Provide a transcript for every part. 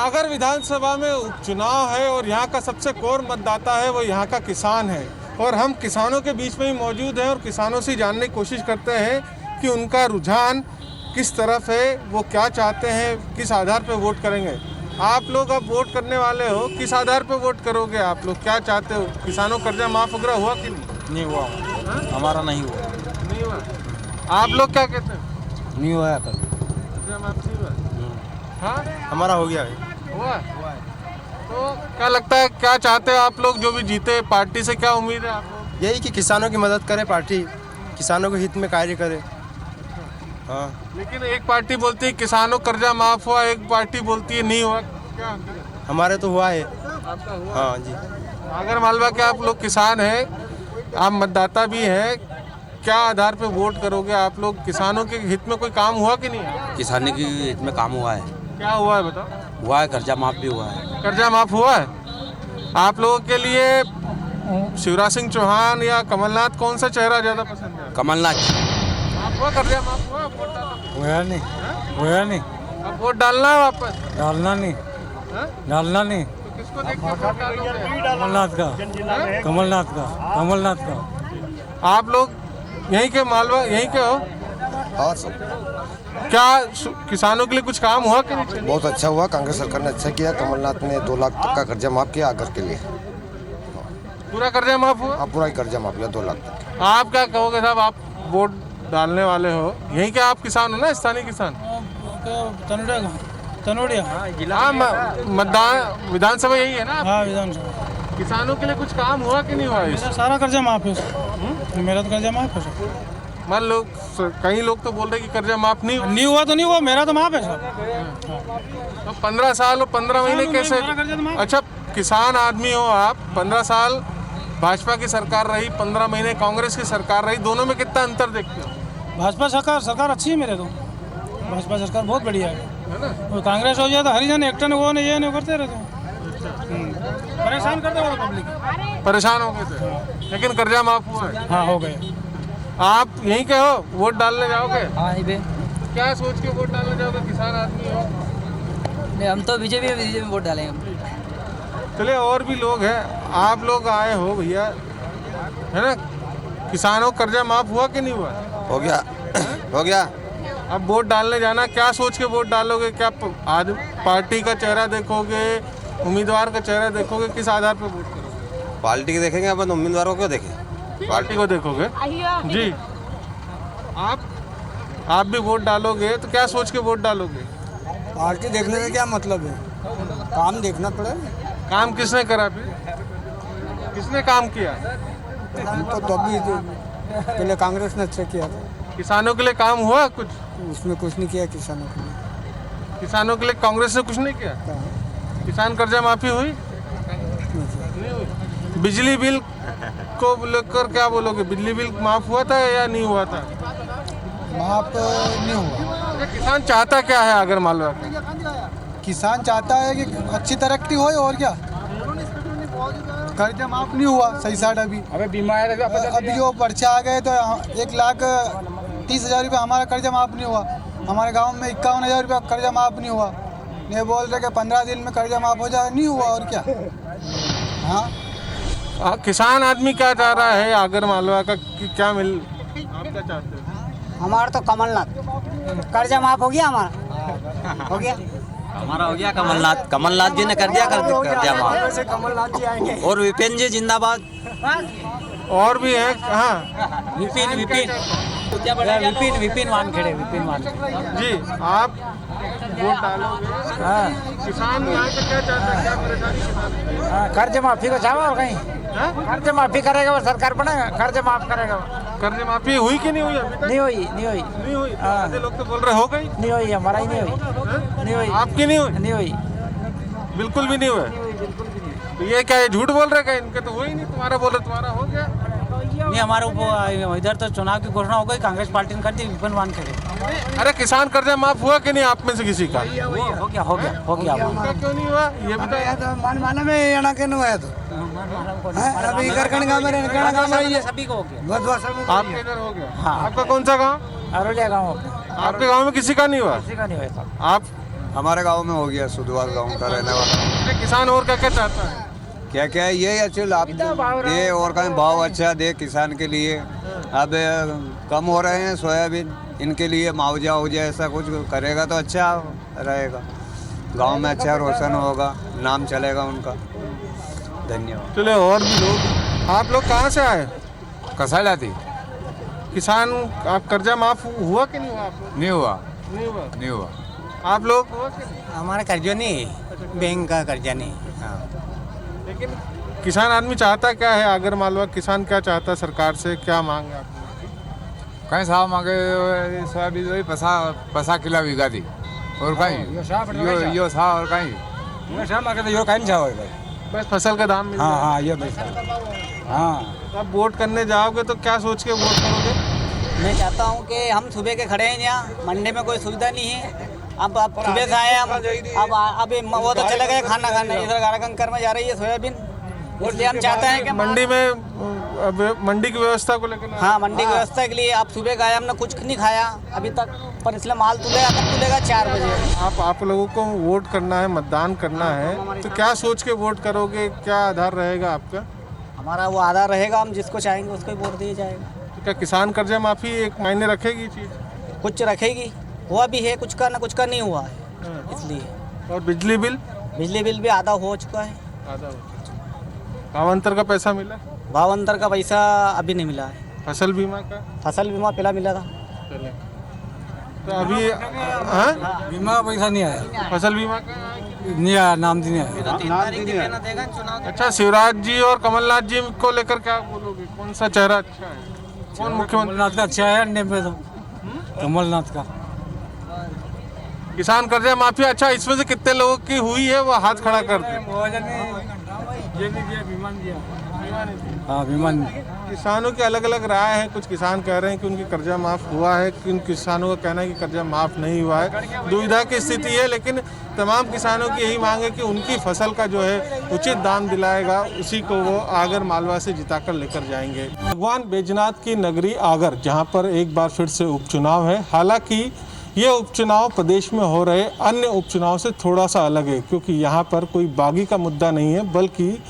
सागर विधानसभा में उपचुनाव है और यहाँ का सबसे कोर मतदाता है वो यहाँ का किसान है और हम किसानों के बीच में ही मौजूद हैं और किसानों से जानने की कोशिश करते हैं कि उनका रुझान किस तरफ है, वो क्या चाहते हैं, किस आधार पर वोट करेंगे। आप लोग अब वोट करने वाले हो, किस आधार पर वोट करोगे? आप लोग क्या चाहते हो? किसानों का कर्जा माफ वगैरह हुआ कि नहीं हुआ। हमारा नहीं हुआ। नहीं हुआ। आप लोग क्या कहते हैं? नहीं हुआ कल। कर्जा माफ नहीं हुआ। हाँ, हमारा हो गया। हुआ। तो क्या लगता है, क्या चाहते हैं आप लोग? जो भी जीते पार्टी से क्या उम्मीद है आप लोग? यही कि किसानों की मदद करे पार्टी, किसानों के हित में कार्य करे। हाँ, लेकिन एक पार्टी बोलती है किसानों कर्जा माफ हुआ, एक पार्टी बोलती है नहीं हुआ। क्या अंतर है? हमारे तो हुआ है। आपका हुआ? हाँ जी। आगर मालवा के आप लोग किसान हैं, आप मतदाता भी हैं, क्या आधार पे वोट करोगे आप लोग? किसानों के हित में कोई काम हुआ कि नहीं? किसानी के हित में काम हुआ है। क्या हुआ है बताओ? हुआ है, कर्जा माफ भी हुआ है। कर्जा माफ हुआ है। आप लोगों के लिए शिवराज सिंह चौहान या कमलनाथ कौन सा चेहरा ज्यादा पसंद है? कमलनाथ। आप हुआ कर्जा माफ हुआ? वोट डालो। हुआ नहीं, हुआ नहीं। अब वोट डालना है वापस? डालना नहीं, हाँ? डालना नहीं। तो किसको देख के वोट डालोगे? कमलनाथ का, कमलनाथ का, कमलनाथ का। आप लोग यहीं के मालवा, यहीं के हो? हाँ सब क्या किसानों के लिए कुछ काम हुआ कि नहीं? बहुत अच्छा हुआ। कांग्रेस सरकार ने अच्छा किया। कमलनाथ ने 2 लाख तक का कर्जा माफ किया आगर के लिए। पूरा कर्जा माफ हुआ? हाँ, पूरा ही कर्जा माफ किया 2 लाख तक। आप क्या कहोगे साहब? आप वोट डालने वाले हो, यहीं के आप किसान हो ना, स्थानीय किसान? तनोड़िया। हाँ, मतदान विधानसभा यही है ना? हाँ, विधानसभा। किसानों के लिए कुछ काम हुआ कि नहीं हुआ? मेरा सारा कर्जा माफ है। मेरा तो कर्जा माफ है सर। मान लो कई लोग तो बोल रहे कि कर्जा माफ नहीं हुआ। नहीं हुआ तो नहीं हुआ, मेरा तो माफ है सर। तो 15 साल और 15 महीने कैसे? अच्छा, किसान आदमी हो आप, 15 साल भाजपा की सरकार रही, 15 महीने कांग्रेस की सरकार रही, दोनों में कितना अंतर देखते हो? भाजपा सरकार अच्छी है मेरे तो। भाजपा सरकार बहुत बढ़िया है। और कांग्रेस हो जाए तो हरिजन एक्टर वो नहीं, ये नहीं करते रहते हैं। परेशान करते हो पब्लिक। परेशान हो गए थे, लेकिन कर्जा माफ हुआ है। हाँ, हो गए। आप यहीं के हो, वोट डालने जाओगे? हाँ ही बे। क्या सोच के वोट डालने जाओगे? किसान आदमी हो? नहीं, हम तो बीजेपी वोट डालेंगे। चलिए, और भी लोग हैं। आप लोग आए हो भैया, है ना? किसानों का कर्जा माफ हुआ कि नहीं हुआ? हो गया, हो गया। अब वोट डालने जाना, क्या सोच के वोट डालोगे? क्या आज पार्टी का चेहरा देखोगे, उम्मीदवार का चेहरा देखोगे? किस आधार पर वोट करोगे? पार्टी के देखेंगे, अपन उम्मीदवारों को देखें। पार्टी को देखोगे जी। आप भी वोट डालोगे तो क्या सोच के वोट डालोगे? पार्टी देखने का क्या मतलब है? काम देखना पड़ेगा। काम किसने करा? फिर किसने काम किया? तो अभी पहले कांग्रेस ने अच्छा किया था। किसानों के लिए काम हुआ कुछ? उसमें कुछ नहीं किया किसानों के लिए। किसानों के लिए कांग्रेस ने कुछ नहीं किया। किसान कर्जा माफी हुई? नहीं हुई। बिजली बिल को लेकर क्या बोलोगे? बिजली बिल माफ हुआ था या नहीं हुआ था? माफ नहीं हुआ। किसान चाहता क्या है आगर मालवा? किसान चाहता है कि अच्छी तरक्की हो, और क्या। कर्जा माफ नहीं हुआ सही साइड अभी बीमा अभी जो पर्चे आ गए तो 1,30,000 रुपये हमारा कर्जा माफ नहीं हुआ। हमारे गांव में 51,000 रुपये कर्जा माफ नहीं हुआ। ये बोल रहे कि 15 दिन में कर्जा माफ हो जाए, नहीं हुआ, और क्या। हाँ, किसान आदमी क्या चाह रहा है आगर मालवा का कि क्या मिल? आप क्या चाहते हो? हमारा तो कमलनाथ कर्जा माफ हो गया। हमारा हो गया। हमारा हो गया कमलनाथ जी ने कर दिया कर्जा माफ। कमलनाथ जी आएंगे। और विपिन जी जिंदाबाद। और भी है कहाँ? विपिन वानखेड़े, विपिन वानखेड़े जी। आप वोट डालोगे? हाँ। किसान यहाँ पे क्या चाहते हैं? क्या परेशानी किसान? हाँ, कर्ज माफी को चाहो और कहीं कर्ज माफी करेगा वो सरकार बनेगा, कर्ज माफ करेगा। कर्ज माफी हुई कि नहीं हुई? अभी तक नहीं हुई, नहीं हुई, नहीं हुई। हाँ। आधे लोग तो बोल रहे हो गई। नहीं हुई, हमारा ही नहीं हुई। नहीं हुई। आपकी नहीं हुई? नहीं हुई, बिल्कुल भी नहीं हुआ। तो ये क्या, ये झूठ बोल रहे? क्या इनके तो हुआ ही नहीं? तुम्हारा बोल रहे तुम्हारा हो गया। नहीं हमारे ऊपर इधर तो चुनाव की घोषणा हो गई, कांग्रेस पार्टी ने कर दी, विपिन वानखेड़े। अरे किसान कर्जा माफ हुआ कि नहीं आप में से किसी का? हो गया, हो गया, हो गया। उनका क्यों नहीं हुआ ये बताओ? मन में यहाँ के नहीं तो अभी सभी को हो गया। आपके इधर हो गया? हाँ। आपका कौन सा गाँव? अरोलिया गाँव आपके गाँव में किसी का नहीं हुआ? किसी का नहीं हुआ। आप हमारे गांव में हो गया, सुधवाल गांव का रहने वाला। किसान और क्या क्या चाहता है? क्या क्या है यही अच्छे लाभ दे और कहीं भाव अच्छा दे किसान के लिए। अब कम हो रहे हैं सोयाबीन, इनके लिए मुआवजा हो जाए, ऐसा कुछ करेगा तो अच्छा रहेगा, गांव में अच्छा रोशन होगा, नाम चलेगा उनका। धन्यवाद। चले और भी लोग, आप लोग कहाँ से आए? कसाई जाती किसान आप कर्जा माफ हुआ कि नहीं हुआ? आप लोग नहीं हुआ, नहीं हुआ, नहीं हुआ। आप लोग हुआ कि नहीं? हमारा कर्जा नहीं, बैंक का कर्जा नहीं। लेकिन किसान आदमी चाहता क्या है? आगर मालवा किसान क्या चाहता है सरकार से, क्या मांग है आप लोगों कहीं साहब मांगे सोयाबीन वही पसा किला बिका दी और कहीं यो सा और कहीं की? बस फसल का दाम मिल जाए। हाँ ये हाँ आप वोट करने जाओगे तो क्या सोच के वोट करोगे? मैं चाहता हूँ कि हम सुबह के खड़े हैं यहाँ, मंडी में कोई सुविधा नहीं है। अब सुबह से आए हम, अब अभी वो तो चले गए खाना खाने, इधर गाराकंकर में जा रही है सोयाबीन, इसलिए हम चाहते हैं कि मंडी में मंडी की व्यवस्था को लेकर। हाँ, मंडी की व्यवस्था के लिए आप सुबह का आए, हमने कुछ नहीं खाया अभी तक, पर इसलिए माल तुलेगा कब तुलेगा? 4 बजे। आप लोगों को वोट करना है, मतदान करना है, तो क्या सोच के वोट करोगे? क्या आधार रहेगा आपका? हमारा वो आधार रहेगा, हम जिसको चाहेंगे उसको ही वोट दिया जाएगा। तो क्या किसान कर्जा माफी एक मायने रखेगी चीज़? कुछ रखेगी, हुआ भी है, कुछ का ना कुछ का नहीं हुआ है, इसलिए। और बिजली बिल? बिजली बिल भी आधा हो चुका है। आधा हो चुका। भावांतर का पैसा मिला? भावांतर का पैसा अभी नहीं मिला है। फसल बीमा का? फसल बीमा पहला मिला था। तो अभी हाँ? बीमा का पैसा नहीं आया, फसल बीमा का नहीं आया, नाम नहीं आया। अच्छा, शिवराज जी और कमलनाथ जी को लेकर क्या बोलोगे? कौन सा चेहरा अच्छा है? कौन मुख्यमंत्री? कमलनाथ का अच्छा है अन्य पे तो, कमलनाथ का। किसान कर्जा माफी अच्छा, इसमें से कितने लोगों की हुई है वो हाथ खड़ा कर दे। हाँ विमान। किसानों की अलग अलग राय है, कुछ किसान कह रहे हैं कि उनकी कर्जा माफ हुआ है, कि किसानों का कहना है कि कर्जा माफ नहीं हुआ है। दुविधा की स्थिति है, लेकिन तमाम किसानों की यही मांग है कि उनकी फसल का जो है उचित दाम दिलाएगा, उसी को वो आगर मालवा से जिताकर लेकर जाएंगे। भगवान बैजनाथ की नगरी आगर, जहाँ पर एक बार फिर से उपचुनाव है। हालांकि ये उपचुनाव प्रदेश में हो रहे अन्य उपचुनाव से थोड़ा सा अलग है, क्योंकि यहाँ पर कोई बागी का मुद्दा नहीं है, बल्कि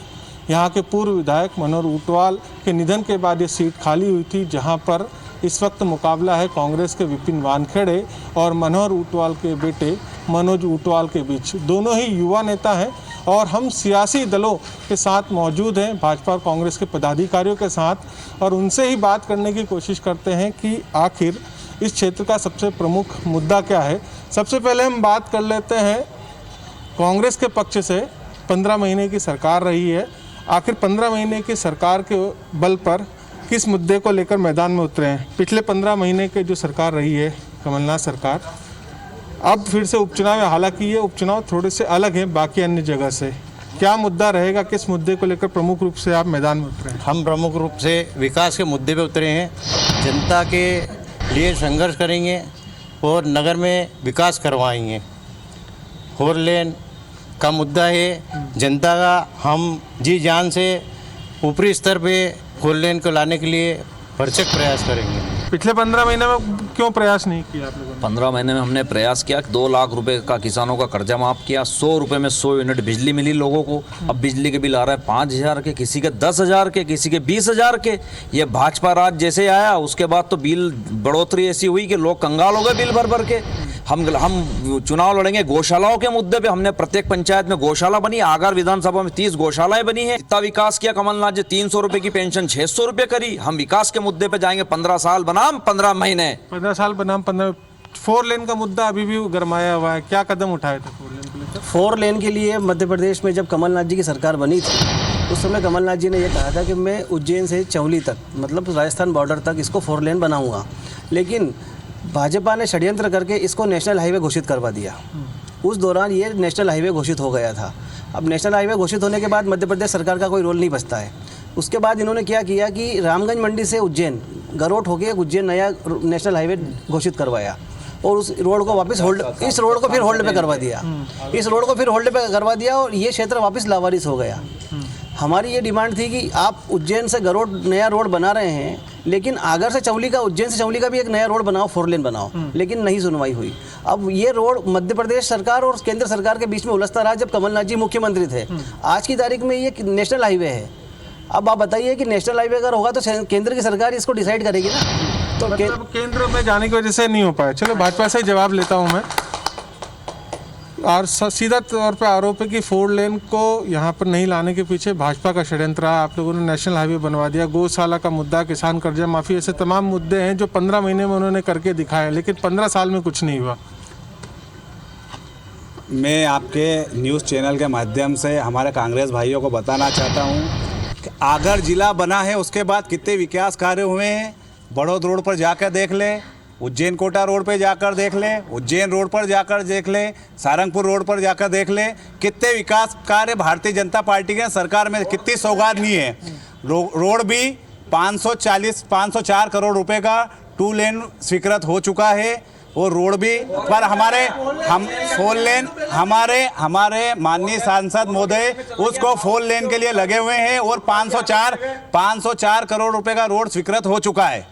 यहाँ के पूर्व विधायक मनोहर ऊंटवाल के निधन के बाद ये सीट खाली हुई थी, जहाँ पर इस वक्त मुकाबला है कांग्रेस के विपिन वानखेड़े और मनोहर ऊंटवाल के बेटे मनोज ऊंटवाल के बीच। दोनों ही युवा नेता हैं और हम सियासी दलों के साथ मौजूद हैं, भाजपा और कांग्रेस के पदाधिकारियों के साथ, और उनसे ही बात करने की कोशिश करते हैं कि आखिर इस क्षेत्र का सबसे प्रमुख मुद्दा क्या है। सबसे पहले हम बात कर लेते हैं कांग्रेस के पक्ष से। 15 महीने की सरकार रही है, आखिर 15 महीने की सरकार के बल पर किस मुद्दे को लेकर मैदान में उतरे हैं? पिछले 15 महीने के जो सरकार रही है कमलनाथ सरकार, अब फिर से उपचुनाव है। हालांकि ये उपचुनाव थोड़े से अलग है बाकी अन्य जगह से। क्या मुद्दा रहेगा, किस मुद्दे को लेकर प्रमुख रूप से आप मैदान में उतरे हैं? हम प्रमुख रूप से विकास के मुद्दे पे उतरे हैं, जनता के लिए संघर्ष करेंगे और नगर में विकास करवाएंगे। 4 लेन का मुद्दा है जनता का, हम जी जान से ऊपरी स्तर पे 4 लेन को लाने के लिए भरसक प्रयास करेंगे। पिछले 15 महीने में क्यों प्रयास नहीं किया आप लोगों ने? 15 महीने में हमने प्रयास किया, 2 लाख रुपए का किसानों का कर्जा माफ किया, 100 रुपए में 100 यूनिट बिजली मिली लोगों को। अब बिजली के बिल आ रहा है 5,000 के, किसी के 10,000 के, किसी के 20,000 के। ये भाजपा राज जैसे आया उसके बाद तो बिल बढ़ोतरी ऐसी हुई कि लोग कंगाल हो गए बिल भर भर के। हम चुनाव लड़ेंगे गौशालाओं के मुद्दे पे। हमने प्रत्येक पंचायत में गौशाला बनी, आगर विधानसभा में 30 गौशालाएं बनी है। इतना विकास किया कमलनाथ जी, 300 रुपए की पेंशन 600 रुपए करी। हम विकास के मुद्दे पे जाएंगे। 15 साल बनाम 15 महीने। 15 साल बनाम 15। 4 लेन का मुद्दा अभी भी गरमाया हुआ है, क्या कदम उठाए थे 4 लेन के लिए? 4 लेन के लिए मध्य प्रदेश में जब कमलनाथ जी की सरकार बनी थी, उस समय कमलनाथ जी ने यह कहा था कि मैं उज्जैन से चौली तक, मतलब राजस्थान बॉर्डर तक इसको 4 लेन बनाऊंगा। लेकिन भाजपा ने षड्यंत्र करके इसको नेशनल हाईवे घोषित करवा दिया। उस दौरान ये नेशनल हाईवे घोषित हो गया था। अब नेशनल हाईवे घोषित होने के बाद मध्य प्रदेश सरकार का कोई रोल नहीं बचता है। उसके बाद इन्होंने क्या किया कि रामगंज मंडी से उज्जैन, गरोट होके उज्जैन नया नेशनल हाईवे घोषित करवाया और उस रोड को वापस होल्ड, इस रोड को फिर होल्ड पे करवा दिया। इस रोड को फिर होल्ड पे करवा दिया और ये क्षेत्र वापस लावारिस हो गया। हमारी ये डिमांड थी कि आप उज्जैन से गरोट नया रोड बना रहे हैं, लेकिन आगर से चौली का, उज्जैन से चौली का भी एक नया रोड बनाओ, 4 लेन बनाओ, लेकिन नहीं सुनवाई हुई। अब ये रोड मध्य प्रदेश सरकार और केंद्र सरकार के बीच में उलझता रहा जब कमलनाथ जी मुख्यमंत्री थे। आज की तारीख में ये नेशनल हाईवे है। अब आप बताइए कि नेशनल हाईवे अगर होगा तो केंद्र की सरकार इसको डिसाइड करेगी ना। तो मतलब केंद्र में जाने की वजह से नहीं हो पाया। चलो भाजपा से जवाब लेता हूँ मैं, और सीधा तौर पे आरोप है कि 4 लेन को यहाँ पर नहीं लाने के पीछे भाजपा का षड्यंत्र है। आप लोगों ने नेशनल हाईवे बनवा दिया, गौशाला का मुद्दा, किसान कर्जा माफ़ी, ऐसे तमाम मुद्दे हैं जो 15 महीने में उन्होंने करके दिखाए, लेकिन 15 साल में कुछ नहीं हुआ। मैं आपके न्यूज़ चैनल के माध्यम से हमारे कांग्रेस भाइयों को बताना चाहता हूँ कि आगर जिला बना है, उसके बाद कितने विकास कार्य हुए हैं। बड़ौद रोड पर जाकर देख लें, उज्जैन कोटा रोड पे जाकर देख लें, उज्जैन रोड पर जाकर देख लें, सारंगपुर रोड पर जाकर देख लें, कितने विकास कार्य भारतीय जनता पार्टी के सरकार में कितनी सौगात नहीं है। रोड भी 504 करोड़ रुपए का 2 लेन स्वीकृत हो चुका है, और रोड भी पर हम 4 लेन हमारे माननीय सांसद महोदय उसको 4 लेन के लिए लगे हुए हैं, और 504 करोड़ रुपए का रोड स्वीकृत हो चुका है।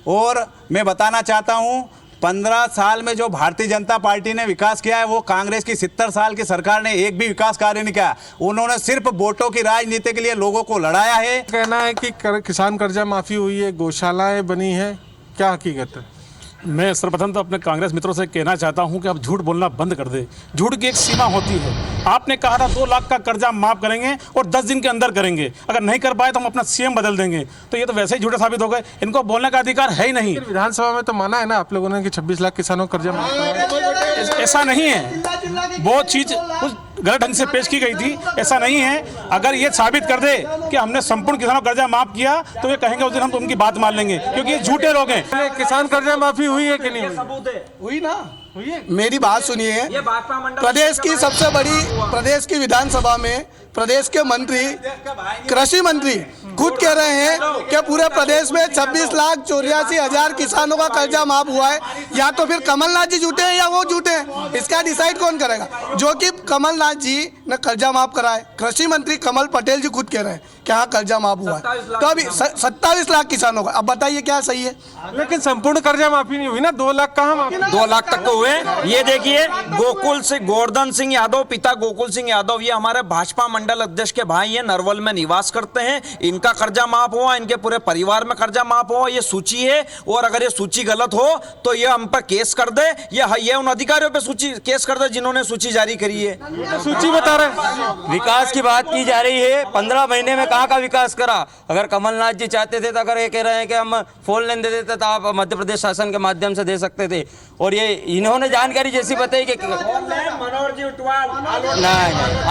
और मैं बताना चाहता हूं 15 साल में जो भारतीय जनता पार्टी ने विकास किया है वो कांग्रेस की 70 साल की सरकार ने एक भी विकास कार्य नहीं किया। उन्होंने सिर्फ वोटों की राजनीति के लिए लोगों को लड़ाया है। कहना है कि किसान कर्जा माफ़ी हुई है, गौशालाएं बनी है, क्या हकीकत है? मैं सर्वप्रथम तो अपने कांग्रेस मित्रों से कहना चाहता हूं कि आप झूठ बोलना बंद कर दे। झूठ की एक सीमा होती है। आपने कहा था 2 लाख का कर्जा माफ करेंगे और 10 दिन के अंदर करेंगे, अगर नहीं कर पाए तो हम अपना सीएम बदल देंगे, तो ये तो वैसे ही झूठे साबित हो गए। इनको बोलने का अधिकार है ही नहीं। विधानसभा में तो माना है ना आप लोगों ने कि 26 लाख किसानों का कर्जा माफ कराया। ऐसा नहीं है, वो चीज़ कुछ गलत ढंग से पेश की गई थी, ऐसा नहीं है। अगर ये साबित कर दे कि हमने संपूर्ण किसानों का कर्जा माफ किया तो ये कहेंगे उस दिन हम तो उनकी बात मान लेंगे, क्योंकि ये झूठे लोग हैं। किसान कर्जा माफी हुई है कि नहीं हुई ना? मेरी बात सुनिए। प्रदेश की सबसे बड़ी, प्रदेश की विधानसभा में प्रदेश के मंत्री, कृषि मंत्री खुद कह रहे हैं कि पूरे प्रदेश में 26,84,000 किसानों का कर्जा माफ हुआ है। या तो फिर कमलनाथ जी झूठे हैं या वो झूठे हैं, इसका डिसाइड कौन करेगा? जो कि कमलनाथ जी ने कर्जा माफ कराए, कृषि मंत्री कमल पटेल जी खुद कह रहे हैं कि हाँ कर्जा माफ हुआ है। तो अभी 27 लाख किसानों का, अब बताइए क्या सही है? लेकिन संपूर्ण कर्जा माफी नहीं हुई ना, 2 लाख कहाँ माफी? 2 लाख तक तो हुए। ये देखिए गोवर्धन सिंह यादव, पिता गोकुल सिंह यादव, ये हमारे भाजपा मंडल अध्यक्ष के भाई हैं, नरवल में निवास करते हैं। इनका कर्जा माफ हुआ, इनके पूरे परिवार में कर्जा माफ हुआ। ये सूची है, और अगर ये सूची गलत हो तो ये हम पर केस कर दे, ये उन अधिकारियों पे सूची केस कर दे जिन्होंने सूची जारी करी है। सूची बता रहे, विकास की बात की जा रही है। 15 महीने में कहाँ का विकास करा? अगर कमलनाथ जी चाहते थे तो अगर ये कह रहे हैं कि हम 4 लेन दे देते तो आप मध्य प्रदेश शासन के माध्यम से दे सकते थे, और ये इन्होंने जानकारी जैसी बताई कि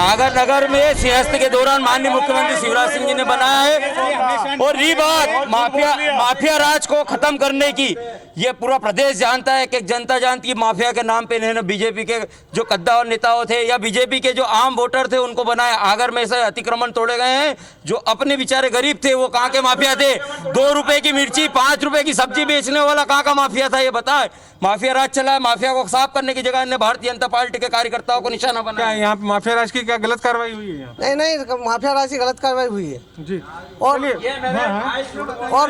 आगर नगर में सिंहस्थ के दौरान माननीय मुख्यमंत्री शिवराज सिंह जी ने बनाया है। और रही बात माफिया राज को खत्म करने की, ये पूरा प्रदेश जानता है कि जनता जानती है माफिया के नाम पे इन्होंने बीजेपी के जो कद्दावर नेताओं थे या बीजेपी के जो आम वोटर थे उनको बनाया। आगर में ऐसे अतिक्रमण तोड़े गए हैं, जो अपने बेचारे गरीब थे वो कहाँ के माफिया थे? 2 रुपए की मिर्ची 5 रुपए की सब्जी बेचने वाला कहाँ का माफिया था? ये बताए। माफिया राज चला है, माफिया को साफ करने की जगह इन्हें भारतीय जनता पार्टी के कार्यकर्ताओं को निशाना बनाया। यहाँ पे माफिया राज की क्या गलत कार्रवाई हुई है? नहीं, माफिया राज की गलत कार्रवाई हुई है जी। और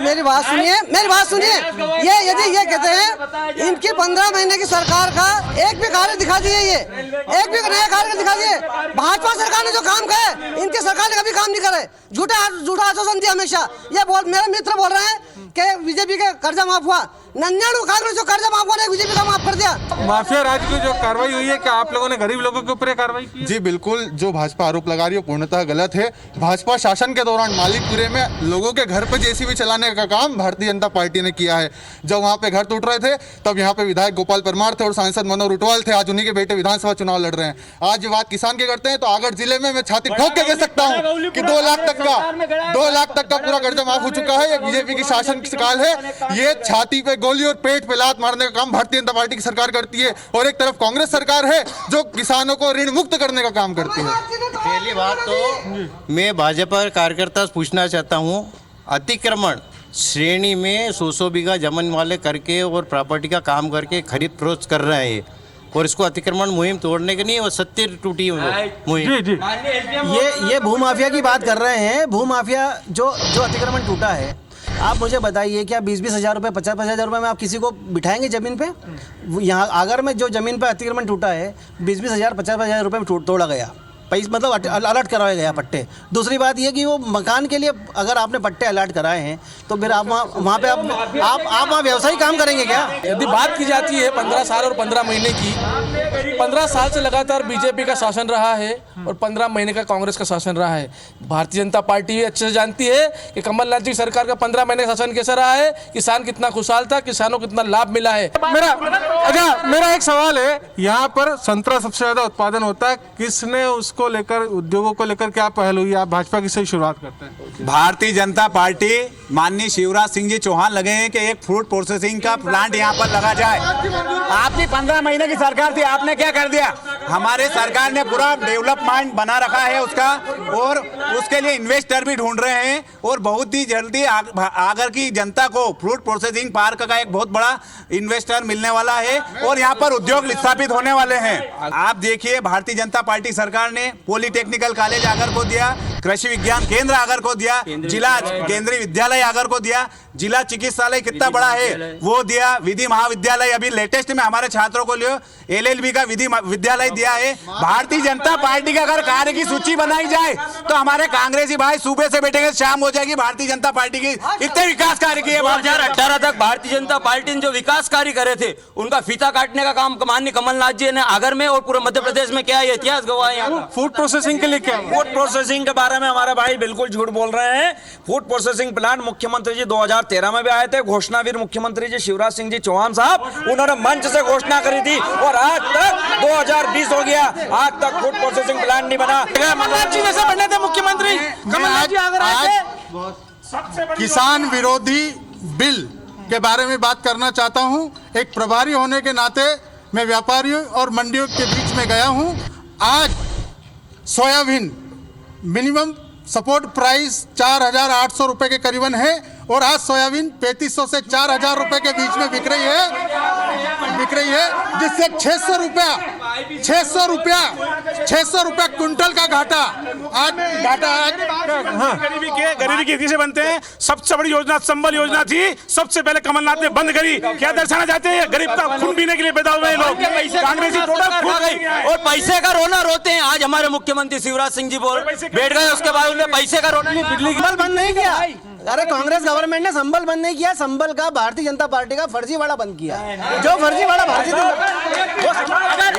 मेरी बात सुनिए, ये यदि ये कहते हैं इनकी 15 महीने की सरकार का एक भी कार्य दिखा दिए, ये एक भी नया कार्य दिखा दिए। भाजपा सरकार ने जो काम करे इनकी सरकार ने कभी काम नहीं करे, झूठा आश्वासन दिया हमेशा। ये मेरे मित्र बोल रहे हैं कि बीजेपी का कर्जा माफ हुआ, 99 कांग्रेस जो कर्जा माफ हुआ बीजेपी का माफ कर दिया। माफिया राज की जो कार्रवाई हुई है, क्या आप लोगों ने गरीब लोगों के ऊपर कार्रवाई की? जी बिल्कुल, जो भाजपा आरोप लगा रही है पूर्णतः गलत है। भाजपा शासन के दौरान मालिकपुरे में लोगों के घर पे जेसीबी चलाने का काम भारतीय जनता पार्टी ने किया है। जब वहाँ पे घर टूट रहे थे तब यहाँ पे विधायक गोपाल परमार थे और सांसद मनोहर ऊंटवाल थे। आज उन्हीं के बेटे विधानसभा चुनाव लड़ रहे हैं। आज ये बात किसान की करते हैं तो आगर जिले में मैं छाती ठोक के कह सकता हूँ कि 2 लाख तक का पूरा कर्जा माफ हो चुका है। ये बीजेपी की शासन काल है। ये छाती पे गोली और पेट पे लात मारने का काम भारतीय जनता पार्टी की सरकार करती है, और एक तरफ कांग्रेस सरकार है जो किसानों को ऋण मुक्त करने का काम करती है। पहली बात तो मैं भाजपा कार्यकर्ता से पूछना चाहता हूँ, अतिक्रमण श्रेणी में 100 बीघा जमीन वाले करके और प्रॉपर्टी का काम करके खरीद फरोख्त कर रहे हैं, और इसको अतिक्रमण मुहिम तोड़ने के नहीं, वो सत्य टूटी मुहिम। ये भूमाफिया की बात कर रहे हैं। भूमाफिया जो अतिक्रमण टूटा है, आप मुझे बताइए क्या 20-20 हज़ार रुपये 50-50 हज़ार रुपये में आप किसी को बिठाएंगे ज़मीन पे? यहाँ आगर में जो ज़मीन पे अतिक्रमण टूटा है 20-20 हज़ार 50-50 हज़ार रुपये में तोड़ा गया, पैसे मतलब अलर्ट करवाया गया पट्टे। दूसरी बात ये कि वो मकान के लिए अगर आपने पट्टे अलर्ट कराए हैं तो फिर आप वहाँ पे आप वहाँ व्यवसायिक काम करेंगे क्या? यदि बात की जाती है 15 साल और 15 महीने की, 15 साल से लगातार बीजेपी का शासन रहा है और 15 महीने का कांग्रेस का शासन रहा है। भारतीय जनता पार्टी अच्छे से जानती है कि कमलनाथ जी सरकार का 15 महीने का शासन कैसा रहा है, किसान कितना खुशहाल था, किसानों को कितना लाभ मिला है। मेरा एक सवाल है, यहाँ पर संतरा सबसे ज्यादा उत्पादन होता है, किसने उसको लेकर, उद्योगों को लेकर क्या पहल हुई? आप भाजपा की से शुरुआत करते हैं। भारतीय जनता पार्टी माननीय शिवराज सिंह जी चौहान लगे हैं कि एक फ्रूट प्रोसेसिंग का प्लांट यहाँ पर लगा जाए। आपकी 15 महीने की सरकार थी, आपने क्या कर दिया? हमारे सरकार ने पूरा डेवलपमेंट बना रखा है उसका, और उसके लिए इन्वेस्टर भी ढूंढ रहे हैं, और बहुत ही जल्दी आगर की जनता को फ्रूट प्रोसेसिंग पार्क का एक बहुत बड़ा इन्वेस्टर मिलने वाला है और यहाँ पर उद्योग स्थापित होने वाले हैं। आप देखिए, भारतीय जनता पार्टी सरकार ने पॉलिटेक्निकल कॉलेज आगर को दिया, कृषि विज्ञान केंद्र आगर को दिया, जिला केंद्रीय विद्यालय आगर को दिया, जिला चिकित्सालय कितना बड़ा है वो दिया, विधि महाविद्यालय अभी लेटेस्ट में हमारे छात्रों को लियो LLB का विधि विद्यालय दिया है। भारतीय जनता पार्टी का अगर कार्य की सूची बनाई जाए तो हमारे कांग्रेसी भाई सूबे से बैठेंगे, शाम हो जाएगी भारतीय जनता पार्टी की इतने विकास कार्य किए। 2018 तक भारतीय जनता पार्टी ने जो विकास कार्य करे थे उनका फीता काटने का काम माननीय कमलनाथ जी ने आगर में और पूरे मध्य प्रदेश में क्या इतिहास गवाह है। फूड प्रोसेसिंग के लिए क्या? फूड प्रोसेसिंग के बारे में हमारे भाई बिल्कुल झूठ बोल रहे हैं। फूड प्रोसेसिंग प्लांट मुख्यमंत्री जी 2013 में भी आए थे, घोषणावीर मुख्यमंत्री जी शिवराज सिंह जी चौहान साहब, उन्होंने मंच से घोषणा करी थी और आज तक 2020 हो गया, आज तक फूड प्रोसेसिंग प्लांट नहीं बना। कमलनाथ जी जैसे बनने थे मुख्यमंत्री, कमलनाथ जी अगर आए थे। किसान विरोधी बिल के बारे में बात करना चाहता हूं। एक प्रभारी होने के नाते मैं व्यापारियों और मंडियों के बीच में गया हूं। आज सोयाबीन मिनिमम सपोर्ट प्राइस 4,800 रुपए के करीबन है और आज सोयाबीन 3,500 से 4,000 रुपए के बीच में बिक रही है, जिससे 600 रुपया क्विंटल का घाटा गरीबी की से बनते हैं। सबसे बड़ी योजना संबल योजना थी, सबसे पहले कमलनाथ ने बंद करी। क्या दर्शाना चाहते हैं? गरीब का खून पीने के लिए पैदा हुए लोग कांग्रेसी और पैसे का रोना रोते हैं। आज हमारे मुख्यमंत्री शिवराज सिंह जी बोल बैठ गए, उसके बाद उन्हें पैसे का रोना, बिजली संबल बंद नहीं किया। अरे कांग्रेस गवर्नमेंट ने संबल बंद नहीं किया, संबल का भारतीय जनता पार्टी का फर्जीवाड़ा बंद किया। जो फर्जीवाड़ा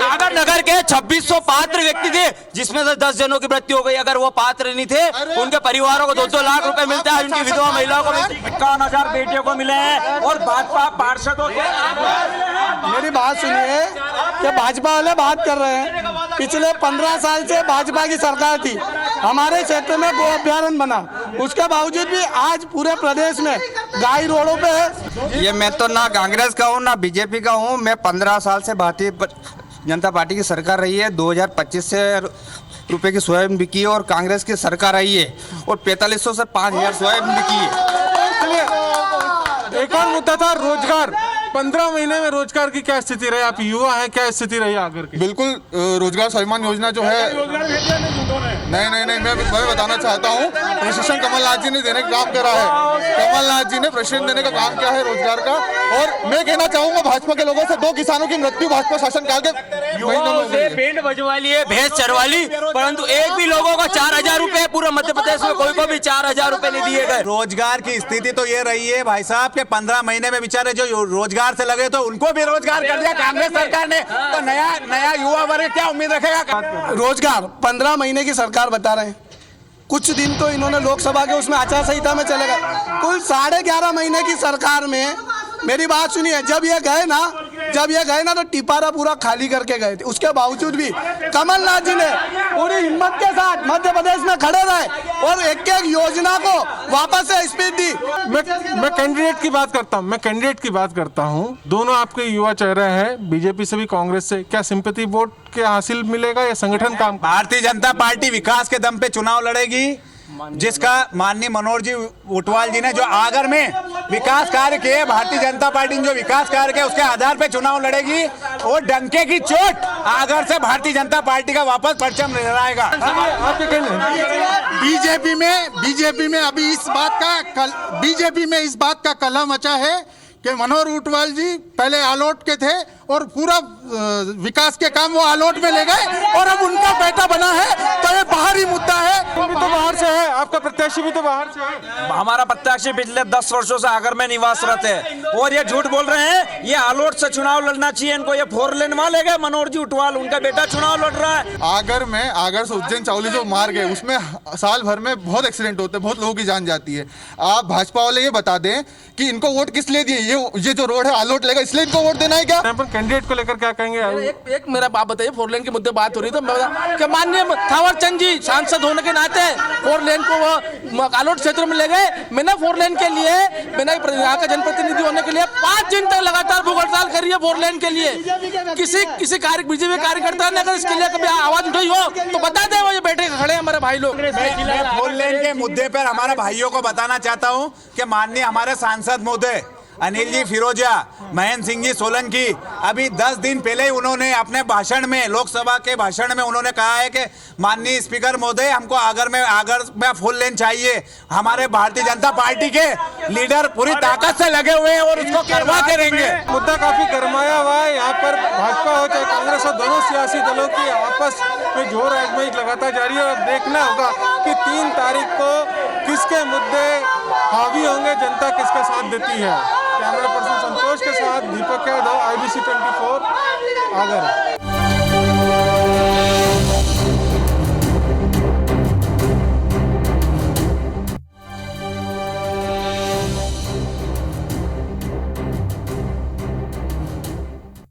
आगर नगर के 2600 पात्र व्यक्ति थे, जिसमें से 10 जनों की मृत्यु हो गई। अगर वो पात्र नहीं थे, उनके परिवारों को 2-2 लाख रुपए मिलता है, उनकी विधवा महिलाओं को 51,000 बेटियों को मिले हैं और भाजपा पार्षदों के। मेरी बात सुनिए, कि भाजपा वाले बात कर रहे हैं, पिछले 15 साल से भाजपा की सरकार थी, हमारे क्षेत्र में गो अभ्यारण्य बना, उसके बावजूद भी आज पूरे प्रदेश में गाय रोडों पे है। ये मैं तो ना कांग्रेस का हूँ ना बीजेपी का हूँ। मैं 15 साल से भारतीय जनता पार्टी की सरकार रही है। 2025 से रुपए की सोयाबीन बिकी है और कांग्रेस की सरकार आई है और 4500 से 5000 सोयाबीन बिकी है। एक और मुद्दा था रोजगार। 15 महीने में रोजगार की क्या स्थिति रही? आप युवा हैं, क्या स्थिति रही आगर की? बिल्कुल, रोजगार स्वाभिमान योजना जो है, नहीं मैं बताना चाहता हूँ, प्रशिक्षण कमलनाथ जी ने देने का काम करा है। कमलनाथ जी ने प्रशिक्षण देने का काम किया है रोजगार का। और मैं कहना चाहूंगा भाजपा के लोगों से, 2 किसानों की मृत्यु भाजपा शासनकाल के बैंड बजवा लिए, भैंस चरवा ली, परंतु एक भी लोगों को 4,000 रुपए, पूरे मध्य प्रदेश में कोई को भी 4,000 रुपए नहीं दिए गए। रोजगार की स्थिति तो ये रही है भाई साहब के 15 महीने में बेचारे जो रोजगार से लगे तो उनको भी रोजगार कर दिया कांग्रेस सरकार ने। तो नया युवा वर्ग क्या उम्मीद रखेगा? रोजगार 15 महीने की सरकार बता रहे हैं, कुछ दिन तो इन्होंने लोकसभा के उसमें आचार संहिता में चले गए। कुल 11.5 महीने की सरकार में मेरी बात सुनिए, जब ये गए ना तो टिपारा पूरा खाली करके गए थे। उसके बावजूद भी कमलनाथ जी ने पूरी हिम्मत के साथ मध्य प्रदेश में खड़े रहे और एक योजना को वापस से स्पीड दी। मैं कैंडिडेट की बात करता हूँ। दोनों आपके युवा चेहरे हैं, बीजेपी से भी कांग्रेस से। क्या सिंपैथी वोट के हासिल मिलेगा या संगठन काम? भारतीय जनता पार्टी विकास के दम पे चुनाव लड़ेगी, जिसका माननीय मनोहर जी ऊंटवाल जी ने जो आगर में विकास कार्य किए, भारतीय जनता पार्टी ने जो विकास कार्य किए उसके आधार पे चुनाव लड़ेगी और डंके की चोट आगर से भारतीय जनता पार्टी का वापस परचम लहराएगा। बीजेपी में अभी बीजेपी में इस बात का कलह मचा है कि मनोहर ऊंटवाल जी पहले आलोट के थे और पूरा विकास के काम वो आलोट में ले गए और अब उनका बेटा बना है, तो ये बाहरी मुद्दा है। वो भी तो बाहर से है, आपका प्रत्याशी भी तो बाहर से है। हमारा प्रत्याशी पिछले 10 वर्षों से आगर में निवासरत है और ये झूठ बोल रहे हैं। ये आलोट से चुनाव लड़ना चाहिए इनको, ये 4 लेन वाले गए मनोहर जी ऊंटवाल, उनका बेटा चुनाव लड़ रहा है। आगर से उज्जैन चौली जो मार्ग है उसमें साल भर में बहुत एक्सीडेंट होते हैं, बहुत लोगों की जान जाती है। आप भाजपा वाले ये बता दें कि इनको वोट किस लिए दिए, ये जो रोड है आलोट लेगा इसलिए इनको वोट देना है क्या? कैंडिडेट को लेकर क्या कहेंगे? एक मेरा बात बताइए, 4 लेन के मुद्दे बात हो रही तो मैं माननीय थावरचंद जी सांसद होने के नाते 4 लेन को वो आलोट क्षेत्र में ले गए। मैंने 4 लेन के लिए, मैंने यहाँ का जनप्रतिनिधि होने के लिए 5 दिन तक लगातार भूख हड़ताल करी है 4 लेन के लिए। किसी बीजेपी कार्यकर्ता ने अगर इसके लिए कभी आवाज उठाई हो तो बता दें, वो ये बैठे खड़े हैं हमारे भाई लोग। मैं 4 लेन के मुद्दे पर हमारे भाइयों को बताना चाहता हूँ कि माननीय हमारे सांसद महोदय अनिल जी फिरोजिया, महेंद्र सिंह जी सोलंकी, अभी 10 दिन पहले ही उन्होंने अपने भाषण में, लोकसभा के भाषण में उन्होंने कहा है कि माननीय स्पीकर महोदय हमको आगर में 4 लेन चाहिए। हमारे भारतीय जनता पार्टी के लीडर पूरी ताकत से लगे हुए हैं और उसको करवा के रहेंगे। मुद्दा काफी गरमाया हुआ है यहाँ पर। भाजपा हो चाहे कांग्रेस हो, दोनों सियासी दलों की आपस में जोर आजमाइश लगातार जारी है और देखना होगा कि 3 तारीख को किसके मुद्दे हावी होंगे, जनता किसका साथ देती है। कैमरा पर्सन संतोष के साथ दीपक यादव, IBC 24 आगर।